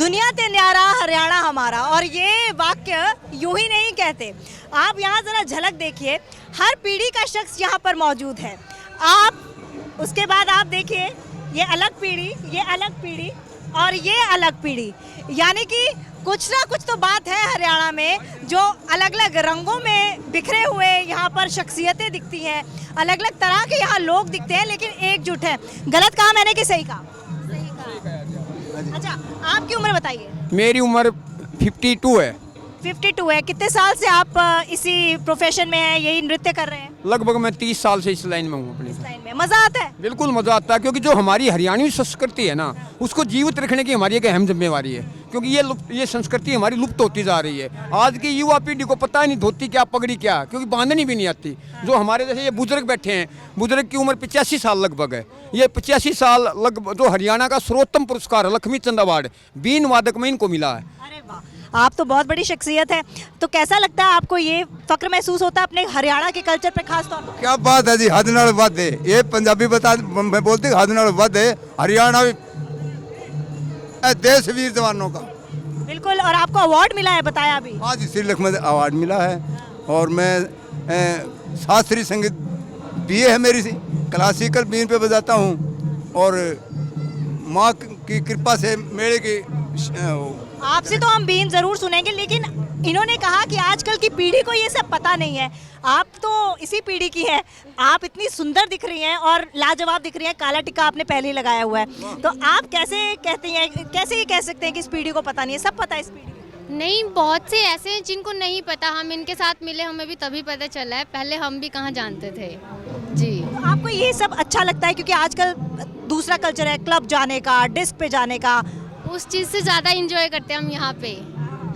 दुनिया ते न्यारा हरियाणा हमारा, और ये वाक्य यूं ही नहीं कहते। आप यहाँ ज़रा झलक देखिए, हर पीढ़ी का शख्स यहाँ पर मौजूद है। आप उसके बाद आप देखिए, ये अलग पीढ़ी, ये अलग पीढ़ी और ये अलग पीढ़ी, यानी कि कुछ ना कुछ तो बात है हरियाणा में, जो अलग अलग रंगों में बिखरे हुए यहाँ पर शख्सियतें दिखती हैं, अलग अलग तरह के यहाँ लोग दिखते हैं, लेकिन एकजुट है। गलत कहा मैंने कि सही कहा? अच्छा, आपकी उम्र बताइए। मेरी उम्र 52 है। 52 है। कितने साल से आप इसी प्रोफेशन में हैं, यही नृत्य कर रहे हैं? लगभग मैं 30 साल से इस लाइन में हूँ अपनी। इस लाइन में मजा आता है? बिल्कुल मजा आता है, क्योंकि जो हमारी हरियाणवी संस्कृति है ना, उसको जीवित रखने की हमारी एक अहम जिम्मेवारी है, क्योंकि ये संस्कृति हमारी लुप्त होती जा रही है। आज की युवा पीढ़ी को पता ही नहीं धोती क्या पगड़ी क्या, क्योंकि बांधनी भी नहीं आती। जो हमारे जैसे ये बुजुर्ग बैठे हैं, बुजुर्ग की उम्र 85 साल लगभग है। ये 85 साल लगभग जो हरियाणा का सर्वोत्तम पुरस्कार है लक्ष्मी चंद अवार्ड बीन वादक में इनको मिला है। अरे वाह, आप तो बहुत बड़ी शख्सियत है। तो कैसा लगता है आपको, ये फक्र महसूस होता है अपने हरियाणा के कल्चर पे खास तौर पर? क्या बात है जी, हद नाल वध है। ये पंजाबी मैं बोलती हद नाल वध है हरियाणा देश वीर जवानों का। बिल्कुल, और आपको अवार्ड मिला है, बताया अभी। हाँ जी, श्री लक्ष्मण अवार्ड मिला है। और मैं शास्त्रीय संगीत बीए है मेरी, क्लासिकल बीन पे बजाता हूँ, और माँ की कृपा से मेरे की आपसे तो हम बीन जरूर सुनेंगे, लेकिन इन्होंने कहा कि आजकल की पीढ़ी को ये सब पता नहीं है। आप तो इसी पीढ़ी की हैं, आप इतनी सुंदर दिख रही हैं और लाजवाब दिख रही हैं। काला टिक्का आपने पहले ही लगाया हुआ है, तो आप कैसे कहती हैं, कैसे ये कह सकते हैं कि इस पीढ़ी को पता नहीं है? सब पता है इस पीढ़ी को। नहीं, बहुत से ऐसे हैं जिनको नहीं पता। हम इनके साथ मिले, हमें भी तभी पता चला है, पहले हम भी कहाँ जानते थे जी। तो आपको ये सब अच्छा लगता है, क्योंकि आजकल दूसरा कल्चर है क्लब जाने का, डिस्क पे जाने का? उस चीज़ से ज़्यादा इंजॉय करते हैं हम यहाँ पे।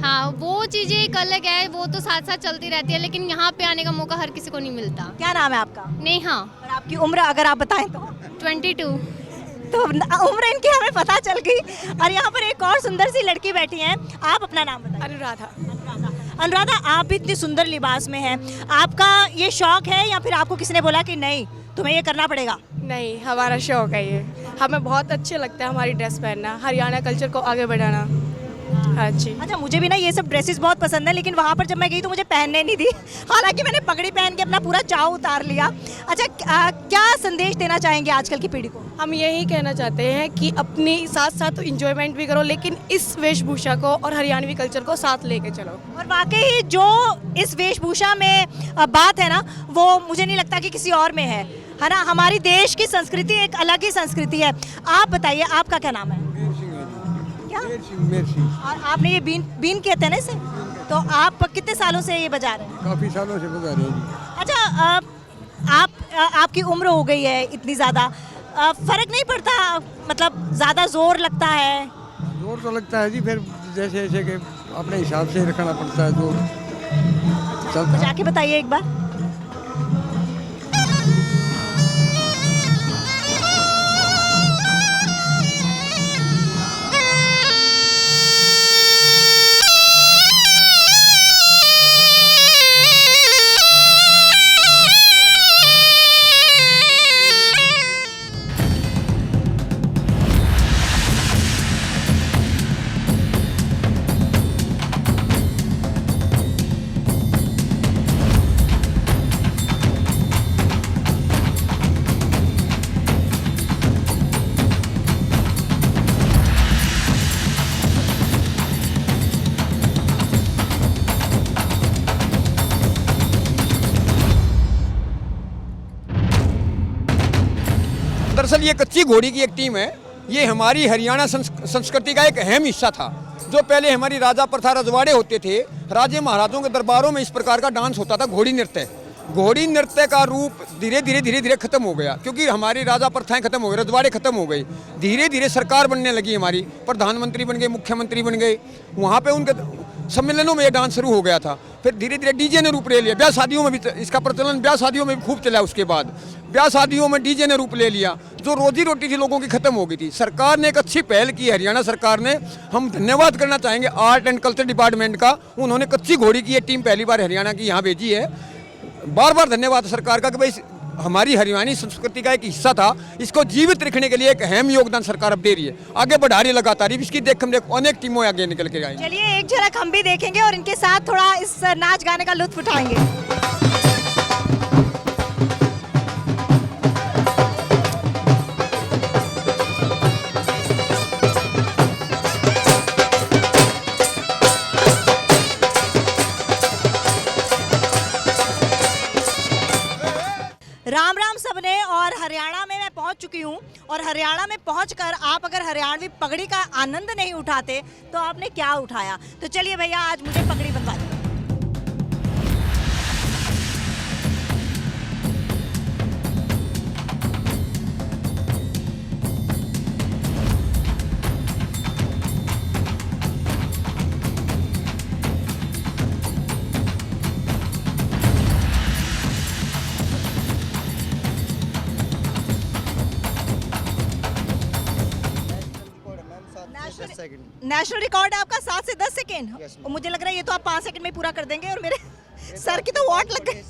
हाँ, वो चीज़ें एक अलग है, वो तो साथ साथ चलती रहती है, लेकिन यहाँ पे आने का मौका हर किसी को नहीं मिलता। क्या नाम है आपका? नेहा। और आपकी उम्र अगर आप बताएं तो? 22। तो उम्र इनकी हमें पता चल गई। और यहाँ पर एक और सुंदर सी लड़की बैठी हैं, आप अपना नाम बताइए। अनुराधा। अनुराधा, आप भी इतनी सुंदर लिबास में हैं, आपका ये शौक है या फिर आपको किसी ने बोला कि नहीं तुम्हें ये करना पड़ेगा? नहीं, हमारा शौक है ये। हमें बहुत अच्छे लगता है हमारी ड्रेस पहनना, हरियाणा कल्चर को आगे बढ़ाना। हाँ जी। अच्छा, मुझे भी ना ये सब ड्रेसेस बहुत पसंद है, लेकिन वहाँ पर जब मैं गई तो मुझे पहनने नहीं दी। हालांकि मैंने पगड़ी पहन के अपना पूरा चाव उतार लिया। अच्छा, क्या संदेश देना चाहेंगे आजकल की पीढ़ी को? हम यही कहना चाहते हैं कि अपनी साथ साथ इंजॉयमेंट भी करो, लेकिन इस वेशभूषा को और हरियाणवी कल्चर को साथ लेके चलो। और वाकई जो इस वेशभूषा में बात है ना, वो मुझे नहीं लगता कि किसी और में है ना। हमारी देश की संस्कृति एक अलग ही संस्कृति है। आप बताइए, आपका क्या नाम है? क्या? और आपने ये बीन कहते हैं ना इसे, तो आप कितने सालों से ये बजा रहे हैं? काफ़ी सालों से बजा रहे हैं। अच्छा, आपकी उम्र हो गई है इतनी ज़्यादा, फर्क नहीं पड़ता, मतलब ज़्यादा जोर लगता है? जोर तो लगता है जी, फिर जैसे जैसे कि अपने हिसाब से रखना पड़ता है जो तो जाके बताइए एक बार। दरअसल ये कच्ची घोड़ी की एक टीम है। ये हमारी हरियाणा संस्कृति का एक अहम हिस्सा था। जो पहले हमारी राजा प्रथा रजवाड़े होते थे, राजे महाराजों के दरबारों में इस प्रकार का डांस होता था, घोड़ी नृत्य। घोड़ी नृत्य का रूप धीरे धीरे खत्म हो गया, क्योंकि हमारी राजा प्रथाएं खत्म हो गई, रजवाड़े खत्म हो गई। धीरे धीरे सरकार बनने लगी, हमारी प्रधानमंत्री बन गए, मुख्यमंत्री बन गए, वहाँ पे उनके सम्मेलनों में ये डांस शुरू हो गया था। फिर धीरे धीरे डीजे ने रूप ले लिया, ब्याह शादियों में भी इसका प्रचलन ब्याह शादियों में भी खूब चला। उसके बाद ब्याह शादियों में डीजे ने रूप ले लिया, जो रोजी रोटी थी लोगों की खत्म हो गई थी। सरकार ने एक अच्छी पहल की, हरियाणा सरकार ने, हम धन्यवाद करना चाहेंगे आर्ट एंड कल्चर डिपार्टमेंट का। उन्होंने कच्ची घोड़ी की ये टीम पहली बार हरियाणा की यहाँ भेजी है। बार बार धन्यवाद सरकार का कि भाई हमारी हरियाणी संस्कृति का एक हिस्सा था, इसको जीवित रखने के लिए एक अहम योगदान सरकार अब दे रही है, आगे बढ़ा रही है लगातार। इसकी देख हम अनेक टीमों आगे निकल के आएंगे। चलिए एक झलक हम भी देखेंगे और इनके साथ थोड़ा इस नाच गाने का लुत्फ उठाएंगे। राम राम सबने। और हरियाणा में मैं पहुंच चुकी हूं और हरियाणा में पहुंचकर आप अगर हरियाणवी पगड़ी का आनंद नहीं उठाते तो आपने क्या उठाया। तो चलिए भैया आज मुझे पगड़ी बनवा दो। नेशनल रिकॉर्ड है आपका 7 से 10 सेकेंड। और मुझे लग रहा है ये तो आप 5 सेकंड में पूरा कर देंगे और मेरे सर की तो वाट लग गई।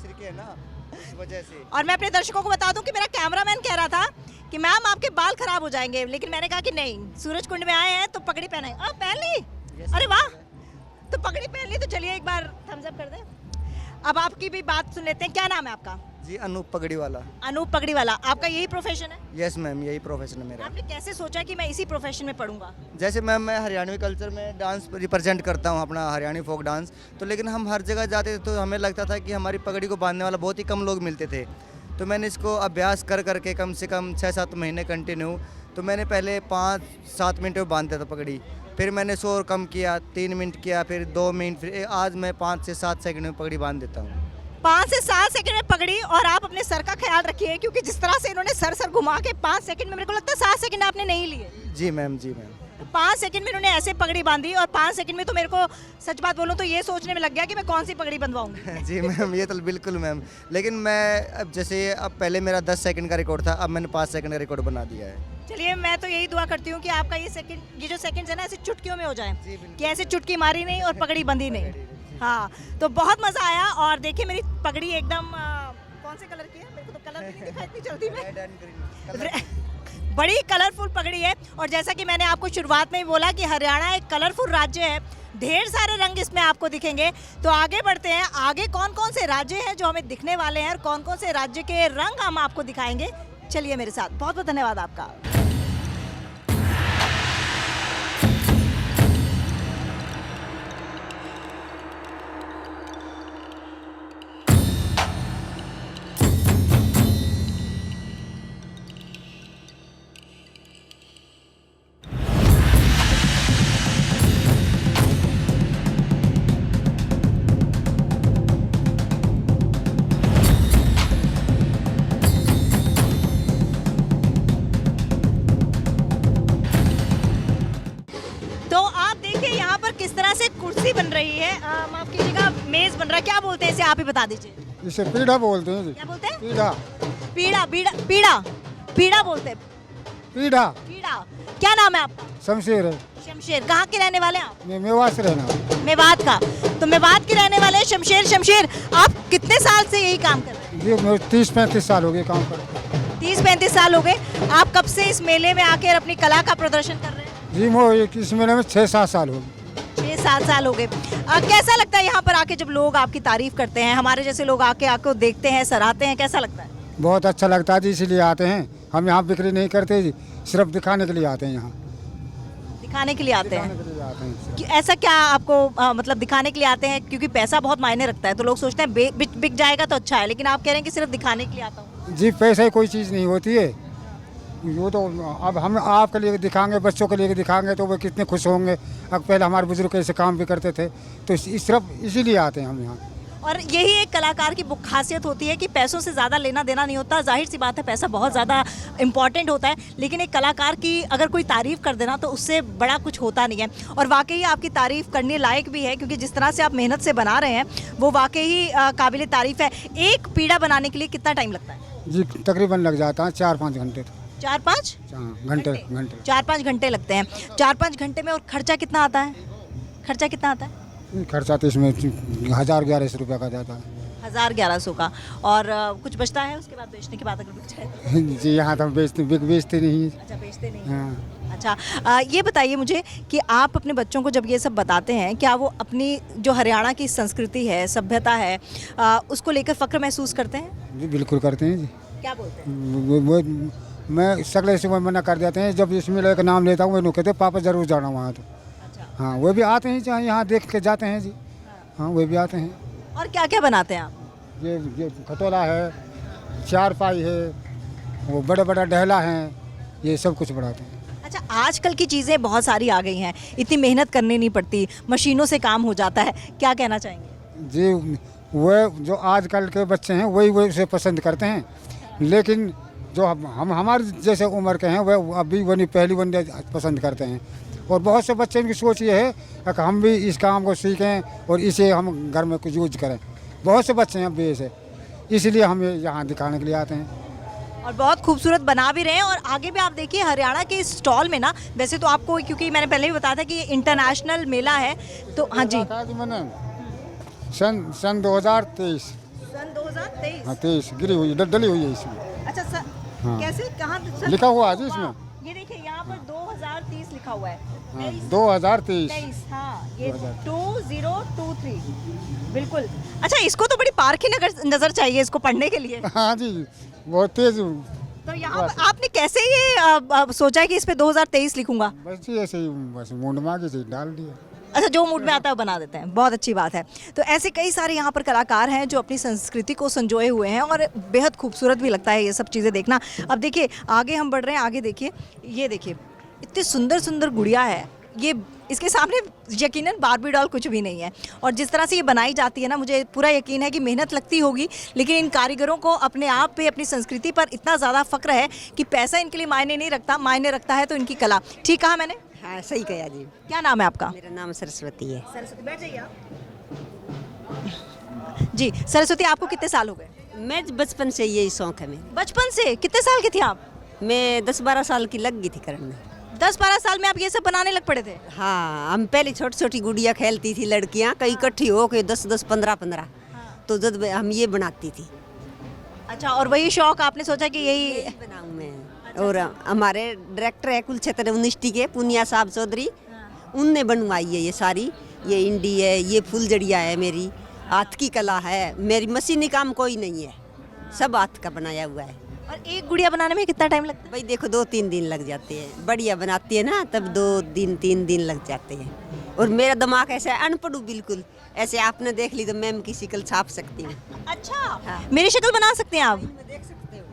और मैं अपने दर्शकों को बता दूं कि मेरा कैमरामैन कह रहा था कि मैम आपके बाल खराब हो जाएंगे, लेकिन मैंने कहा कि नहीं, सूरज कुंड में आए हैं तो पगड़ी पहने। पहन ली? अरे वाह, तो पगड़ी पहन ली। तो चलिए एक बार थम्स अप कर दें। अब आपकी भी बात सुन लेते हैं। क्या नाम है आपका? जी अनूप पगड़ी वाला। अनूप पगड़ी वाला, आपका यही प्रोफेशन है? यस मैम, यही प्रोफेशन है मेरा। आपने कैसे सोचा कि मैं इसी प्रोफेशन में पढ़ूंगा? जैसे मैम मैं हरियाणवी कल्चर में डांस रिप्रेजेंट करता हूँ, अपना हरियाणवी फोक डांस। तो लेकिन हम हर जगह जाते थे तो हमें लगता था कि हमारी पगड़ी को बांधने वाला बहुत ही कम लोग मिलते थे। तो मैंने इसको अभ्यास कर करके कम से कम 6-7 महीने कंटिन्यू, तो मैंने पहले 5-7 मिनट में बांधता था पगड़ी, फिर मैंने 100 और कम किया, 3 मिनट किया, फिर 2 मिनट, फिर आज मैं 5 से 7 सेकंड में पगड़ी बांध देता हूँ। 5 से 7 सेकंड में पगड़ी। और आप अपने सर का ख्याल रखिए, क्योंकि जिस तरह से इन्होंने सर घुमा के 5 सेकंड में, मेरे को लगता है 7 सेकंड आपने नहीं लिए। जी मैम, जी मैम। 5 सेकंड में इन्होंने ऐसे पगड़ी बांधी और 5 सेकंड में तो मेरे को सच बात बोलूं तो ये सोचने में लग गया कि मैं कौन सी पगड़ी बंधवाऊंगी। जी मैम, ये तो बिल्कुल मैम। लेकिन मैं अब जैसे अब पहले मेरा 10 सेकंड का रिकॉर्ड था, अब मैंने 5 सेकंड का रिकॉर्ड बना दिया है। चलिए मैं तो यही दुआ करती हूँ कि आपका ये जो सेकंड है ना ऐसे चुटकियों में हो जाए, कि ऐसे चुटकी मारी नहीं और पगड़ी बंधी नहीं। हाँ, तो बहुत मजा आया। और देखिए मेरी पगड़ी एकदम कौन से कलर की है, मेरे को तो कलर भी नहीं दिखा इतनी जल्दी में। बड़ी कलरफुल पगड़ी है। और जैसा कि मैंने आपको शुरुआत में ही बोला कि हरियाणा एक कलरफुल राज्य है, ढेर सारे रंग इसमें आपको दिखेंगे। तो आगे बढ़ते हैं, आगे कौन कौन से राज्य हैं जो हमें दिखने वाले हैं और कौन कौन से राज्य के रंग हम आपको दिखाएंगे। चलिए मेरे साथ। बहुत बहुत धन्यवाद आपका। किस तरह से कुर्सी बन रही है, माफ कीजिएगा, मेज बन रहा है, क्या बोलते हैं इसे, आप ही बता दीजिए। इसे पीढ़ा बोलते हैं जी। क्या बोलते हैं? पीढ़ा। पीढ़ा पीढ़ा पीढ़ा पीढ़ा बोलते हैं। पीढ़ा। पीढ़ा। क्या नाम है आपका? शमशेर है। शमशेर। कहाँ के रहने वाले हैं आप? मैं मेवात से रहना। मेवात का। तो मेवात के रहने वाले हैं शमशेर। शमशेर, आप कितने साल से यही काम कर रहे हैं? जी मेरे 30-35 साल हो गए काम करते। 30-35 साल हो गए। आप कब से इस मेले में आकर अपनी कला का प्रदर्शन कर रहे हैं? जी वो इस मेले में 6-7 साल हो गए। 6-7 साल हो गए। कैसा लगता है यहाँ पर आके जब लोग आपकी तारीफ करते हैं, हमारे जैसे लोग आके आपको देखते हैं, सराहते हैं, कैसा लगता है? बहुत अच्छा लगता है जी, इसीलिए आते हैं। हम यहाँ बिक्री नहीं करते जी, सिर्फ दिखाने के लिए आते हैं। यहाँ दिखाने के लिए आते हैं। दिखाने के लिए आते हैं। ऐसा क्या आपको मतलब दिखाने के लिए आते हैं? क्योंकि पैसा बहुत मायने रखता है, तो लोग सोचते हैं बिक जाएगा तो अच्छा है, लेकिन आप कह रहे हैं कि सिर्फ दिखाने के लिए आता हूँ। जी पैसा ही कोई चीज़ नहीं होती है, वो तो अब हम आपके लिए दिखाएंगे, बच्चों के लिए दिखाएंगे तो वो कितने खुश होंगे। अब पहले हमारे बुजुर्ग ऐसे काम भी करते थे, तो सिर्फ इसीलिए आते हैं हम यहाँ। और यही एक कलाकार की खासियत होती है कि पैसों से ज़्यादा लेना देना नहीं होता। जाहिर सी बात है पैसा बहुत ज़्यादा इम्पॉर्टेंट होता है, लेकिन एक कलाकार की अगर कोई तारीफ़ कर देना तो उससे बड़ा कुछ होता नहीं है। और वाकई आपकी तारीफ़ करने लायक भी है, क्योंकि जिस तरह से आप मेहनत से बना रहे हैं वो वाकई काबिल तारीफ़ है। एक पीढ़ा बनाने के लिए कितना टाइम लगता है? जी तकरीबन लग जाता है 4-5 घंटे। 4-5 घंटे 4-5 घंटे लगते हैं। 4-5 घंटे में। और खर्चा कितना आता है? खर्चा कितना आता है? खर्चा तो इसमें 1000-1100 रुपये का जाता है। 1100 का। और कुछ बचता है उसके बाद बेचने के बाद अगर बिक जाए? जी यहाँ तो हम बेचते नहीं। अच्छा, बेचते नहीं। हाँ। अच्छा, ये बताइए मुझे कि आप अपने बच्चों को जब ये सब बताते हैं, क्या वो अपनी जो हरियाणा की संस्कृति है, सभ्यता है, उसको लेकर फ़ख्र महसूस करते हैं? जी बिल्कुल करते हैं जी। क्या बोलते हैं? वो मैं सगले से वो मना कर देते हैं। जब इसमें का नाम लेता हूँ वो कहते हैं पापा ज़रूर जाना वहाँ तो। अच्छा। हाँ वो भी आते हैं चाहे यहाँ देख के जाते हैं जी। हाँ वो भी आते हैं। और क्या क्या बनाते हैं आप? ये खटोला है, चारपाई है, वो बड़ा बड़ा डहला है, ये सब कुछ बनाते हैं। अच्छा, आजकल की चीज़ें बहुत सारी आ गई हैं, इतनी मेहनत करनी नहीं पड़ती, मशीनों से काम हो जाता है, क्या कहना चाहेंगे? जी वो जो आजकल के बच्चे हैं वही उसे पसंद करते हैं, लेकिन जो हम हमारे जैसे उम्र के हैं वह अभी वही पहली वनडे पसंद करते हैं। और बहुत से बच्चे की सोच ये है कि हम भी इस काम को सीखें और इसे हम घर में कुछ यूज करें। बहुत से बच्चे हैं अभी ऐसे, इसलिए हम यहाँ दिखाने के लिए आते हैं। और बहुत खूबसूरत बना भी रहे हैं। और आगे भी आप देखिए हरियाणा के इस स्टॉल में ना, वैसे तो आपको, क्योंकि मैंने पहले भी बताया था कि ये इंटरनेशनल मेला है, तो हाँ जी, मैंने सन 2023 सन 2023। हाँ 23 गिरी हुई डली हुई है इसमें। अच्छा सर, हाँ। कैसे, कहाँ लिखा हुआ है जी इसमें। ये देखिए यहाँ पर 2030 लिखा हुआ है। हाँ 2023। 23, हाँ ये 2023 बिल्कुल। अच्छा, इसको तो बड़ी पारखी नजर चाहिए इसको पढ़ने के लिए। हाँ जी बहुत तेज। तो यहाँ पर आपने कैसे ये सोचा है कि इस पे 2023 लिखूंगा? बस जी ऐसे ही बस मूड मांगे से डाल दिया। अच्छा, जो मूड में आता है बना देते हैं, बहुत अच्छी बात है। तो ऐसे कई सारे यहाँ पर कलाकार हैं जो अपनी संस्कृति को संजोए हुए हैं और बेहद खूबसूरत भी लगता है ये सब चीज़ें देखना। अब देखिए आगे हम बढ़ रहे हैं, आगे देखिए, ये देखिए इतनी सुंदर सुंदर गुड़िया है, ये इसके सामने यकीनन बार्बी डॉल कुछ भी नहीं है। और जिस तरह से ये बनाई जाती है ना, मुझे पूरा यकीन है कि मेहनत लगती होगी, लेकिन इन कारीगरों को अपने आप पे, अपनी संस्कृति पर इतना ज़्यादा फ़ख्र है कि पैसा इनके लिए मायने नहीं रखता, मायने रखता है तो इनकी कला। ठीक कहा मैंने? हाँ सही कहा जी। क्या नाम है आपका? मेरा नाम सरस्वती है। सरस्वती, बैठ जाइए आप। जी सरस्वती, आपको कितने साल हो गए? मैं बचपन से यही शौक है मेरा। बचपन से? कितने साल की थी आप? मैं 10-12 साल की लग गई थी करने। 10-12 साल में आप ये सब बनाने लग पड़े थे? हाँ हम पहले छोटी छोटी गुड़िया खेलती थी, लड़कियाँ कई इकट्ठी हो के 10-10 15-15, तो जब हम ये बनाती थी। अच्छा, और वही शौक आपने सोचा कि यही बनाऊँ मैं। और हमारे डायरेक्टर है कुलक्षेत्र यूनिवर्सिटी के पुनिया साहब चौधरी, उनने बनवाई है ये सारी। ये इंडी है, ये फुलझड़िया है, मेरी हाथ की कला है, मेरी मशीनी काम कोई नहीं है, सब हाथ का बनाया हुआ है। और एक गुड़िया बनाने में कितना टाइम लगता है? भाई देखो 2-3 दिन लग जाते हैं, बढ़िया बनाती है ना तब 2-3 दिन लग जाते हैं। और मेरा दिमाग ऐसे अनपढ़ बिल्कुल, ऐसे आपने देख ली तो मैम की शक्ल छाप सकती हूँ। अच्छा, हाँ। मेरी शक्ल बना सकते हैं आप? देख सकते हो।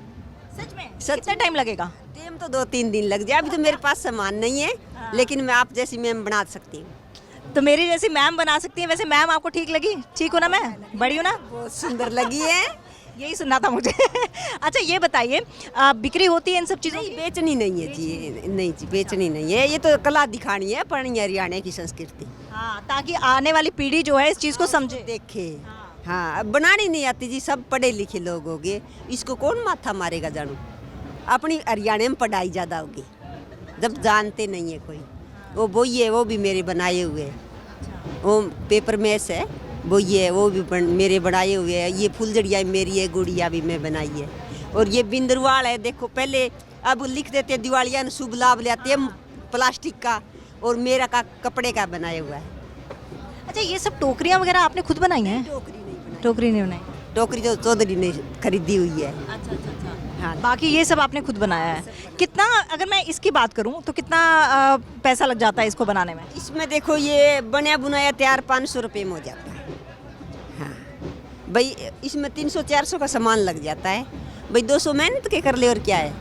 सच में? सच कितना टाइम लगेगा? टाइम तो 2-3 दिन लग जाए, अभी तो मेरे पास सामान नहीं है, लेकिन मैं आप जैसी मैम बना सकती हूँ। तो मेरी जैसी मैम बना सकती हैं। वैसे मैम आपको ठीक लगी? ठीक हो ना, मैं बड़ी हूँ ना? बहुत सुंदर लगी है। यही सुनना था मुझे। अच्छा ये बताइए, बिक्री होती है इन सब चीज़ों नहीं की? बेचनी नहीं है जी, नहीं जी बेचनी नहीं है, ये तो कला दिखानी है, पढ़नी है हरियाणा की संस्कृति। हाँ, ताकि आने वाली पीढ़ी जो है इस चीज़ को समझे। देखे। हाँ अब बनानी नहीं आती जी, सब पढ़े लिखे लोग होंगे, इसको कौन माथा मारेगा जानू। अपनी हरियाणा में पढ़ाई ज़्यादा होगी, जब जानते नहीं है कोई। वो वही है, वो भी मेरे बनाए हुए हैं, वो पेपर मैस है वो, ये वो भी मेरे बनाए हुए हैं। ये फुलझड़िया मेरी है, गुड़िया भी मैं बनाई है। और ये बिंदरवाल है, देखो पहले अब लिख देते हैं दिवालिया शुभ लाभ लेते हैं प्लास्टिक का, और मेरा का कपड़े का बनाया हुआ है। अच्छा, ये सब टोकरियाँ वगैरह आपने खुद बनाई हैं? टोकरी नहीं बनाई, टोकरी नहीं बनाई? टोकरी तो चौधरी ने खरीदी हुई है। अच्छा अच्छा अच्छा। हाँ बाकी ये सब आपने खुद बनाया है। कितना, अगर मैं इसकी बात करूं तो कितना पैसा लग जाता है इसको बनाने में? इसमें देखो ये बना बुनाया तैयार 500 रुपये में हो जाता है। हाँ भाई इसमें 300-400 का सामान लग जाता है, भाई 200 मेहनत के कर ले और क्या है,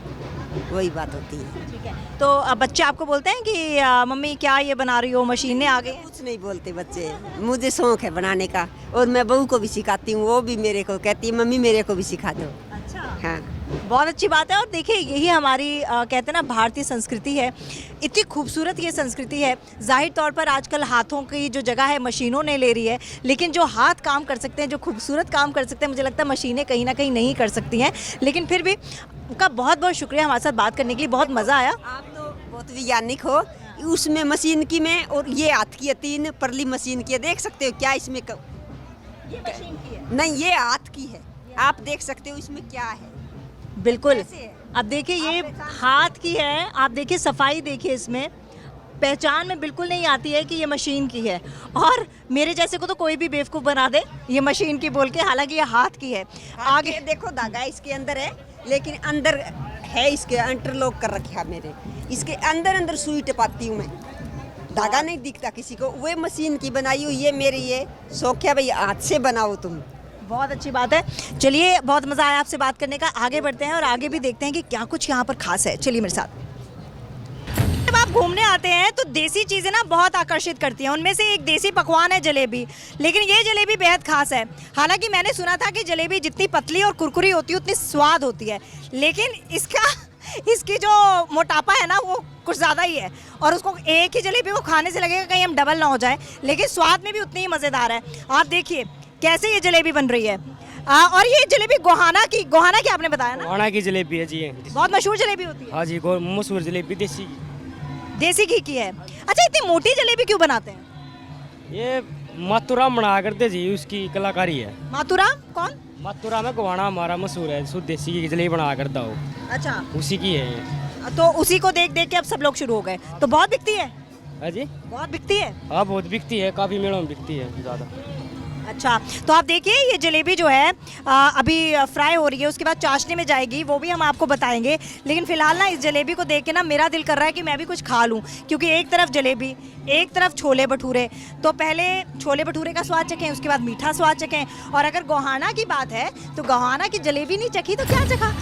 वही बात होती है। ठीक है, तो बच्चे आपको बोलते हैं कि मम्मी क्या ये बना रही हो, मशीनें आ गई? कुछ नहीं बोलते बच्चे, मुझे शौक है बनाने का, और मैं बहू को भी सिखाती हूँ, वो भी मेरे को कहती है मम्मी मेरे को भी सिखा दो। अच्छा, हाँ बहुत अच्छी बात है। और देखिए यही हमारी कहते हैं ना भारतीय संस्कृति है, इतनी खूबसूरत ये संस्कृति है। जाहिर तौर पर आजकल हाथों की जो जगह है मशीनों ने ले रही है, लेकिन जो हाथ काम कर सकते हैं, जो खूबसूरत काम कर सकते हैं, मुझे लगता है मशीनें कहीं ना कहीं नहीं कर सकती हैं। लेकिन फिर भी उनका बहुत बहुत शुक्रिया हमारे साथ बात करने के लिए, बहुत मज़ा आया। आप तो बहुत वैज्ञानिक हो, उसमें मशीन की में और ये हाथ की है, 3 परली मशीन की है, देख सकते हो क्या इसमें ये मशीन की है? नहीं, ये हाथ की है, आप देख सकते हो इसमें क्या है। बिल्कुल। कैसे है? अब देखिए ये हाथ की है, आप देखिए सफाई देखिए, इसमें पहचान में बिल्कुल नहीं आती है कि ये मशीन की है। और मेरे जैसे को तो कोई भी बेवकूफ़ बना दे ये मशीन की बोल के, हालांकि ये हाथ की है। आगे देखो धागा इसके अंदर है, लेकिन अंदर है इसके इंटरलॉक कर रखा मेरे, इसके अंदर अंदर सुई टपाती हूँ मैं, धागा नहीं दिखता किसी को। वो मशीन की बनाई हुई, ये मेरी ये शौक है भाई, हाथ से बनाओ तुम। बहुत अच्छी बात है। चलिए, बहुत मज़ा आया आपसे बात करने का। आगे बढ़ते हैं और आगे भी देखते हैं कि क्या कुछ यहाँ पर खास है। चलिए मेरे साथ। जब आप घूमने आते हैं तो देसी चीज़ें ना बहुत आकर्षित करती हैं। उनमें से एक देसी पकवान है जलेबी, लेकिन ये जलेबी बेहद खास है। हालांकि मैंने सुना था कि जलेबी जितनी पतली और कुरकुरी होती है उतनी स्वाद होती है, लेकिन इसकी जो मोटापा है ना वो कुछ ज़्यादा ही है। और उसको एक ही जलेबी को खाने से लगेगा कहीं हम डबल ना हो जाए, लेकिन स्वाद में भी उतनी ही मज़ेदार है। आप देखिए कैसे ये जलेबी बन रही है। और ये जलेबी गोहाना की आपने बताया ना? गोहाना की जलेबी है जी, बहुत मशहूर जलेबी होती है। हाँ जी, मशहूर जलेबी देसी घी की है। अच्छा, इतनी मोटी जलेबी क्यों बनाते हैं? ये मातूराम बना करते जी, उसकी कलाकारी है। मातूराम कौन? मातूराम है, गोहाना हमारा मशहूर है, शुद्ध देसी की जलेबी बना करता हो। अच्छा, उसी की है ये। तो उसी को देख देख के अब सब लोग शुरू हो गए, तो बहुत बिकती है। हाँ जी, बहुत बिकती है। हाँ बहुत बिकती है, काफ़ी मेलों में बिकती है ज़्यादा। अच्छा, तो आप देखिए ये जलेबी जो है अभी फ्राई हो रही है, उसके बाद चाशनी में जाएगी, वो भी हम आपको बताएंगे। लेकिन फिलहाल ना इस जलेबी को देख के ना मेरा दिल कर रहा है कि मैं भी कुछ खा लूं, क्योंकि एक तरफ जलेबी, एक तरफ छोले भटूरे। तो पहले छोले भटूरे का स्वाद चखें, उसके बाद मीठा स्वाद चखें। और अगर गोहाना की बात है तो गोहाना की जलेबी नहीं चखी तो क्या चखा।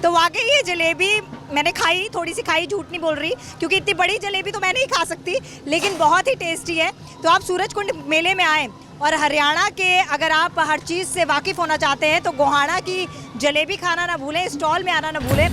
तो वाकई ये जलेबी मैंने खाई, थोड़ी सी खाई, झूठ नहीं बोल रही, क्योंकि इतनी बड़ी जलेबी तो मैं नहीं खा सकती, लेकिन बहुत ही टेस्टी है। तो आप सूरजकुंड मेले में आएँ और हरियाणा के अगर आप हर चीज़ से वाकिफ़ होना चाहते हैं तो गोहाना की जलेबी खाना ना भूलें, स्टॉल में आना ना भूलें।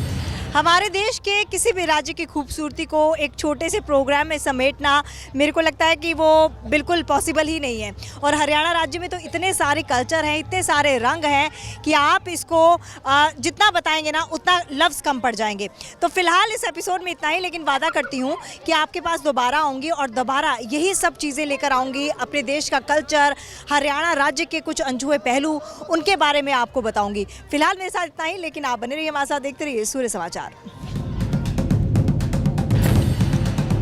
हमारे देश के किसी भी राज्य की खूबसूरती को एक छोटे से प्रोग्राम में समेटना मेरे को लगता है कि वो बिल्कुल पॉसिबल ही नहीं है। और हरियाणा राज्य में तो इतने सारे कल्चर हैं, इतने सारे रंग हैं कि आप इसको जितना बताएंगे ना उतना लफ्ज़ कम पड़ जाएंगे। तो फिलहाल इस एपिसोड में इतना ही, लेकिन वादा करती हूँ कि आपके पास दोबारा आऊँगी और दोबारा यही सब चीज़ें लेकर आऊँगी। अपने देश का कल्चर, हरियाणा राज्य के कुछ अनछुए पहलू, उनके बारे में आपको बताऊँगी। फिलहाल मेरे साथ इतना ही, लेकिन आप बने रहिए हमारे साथ, देखते रहिए सूर्य समाचार।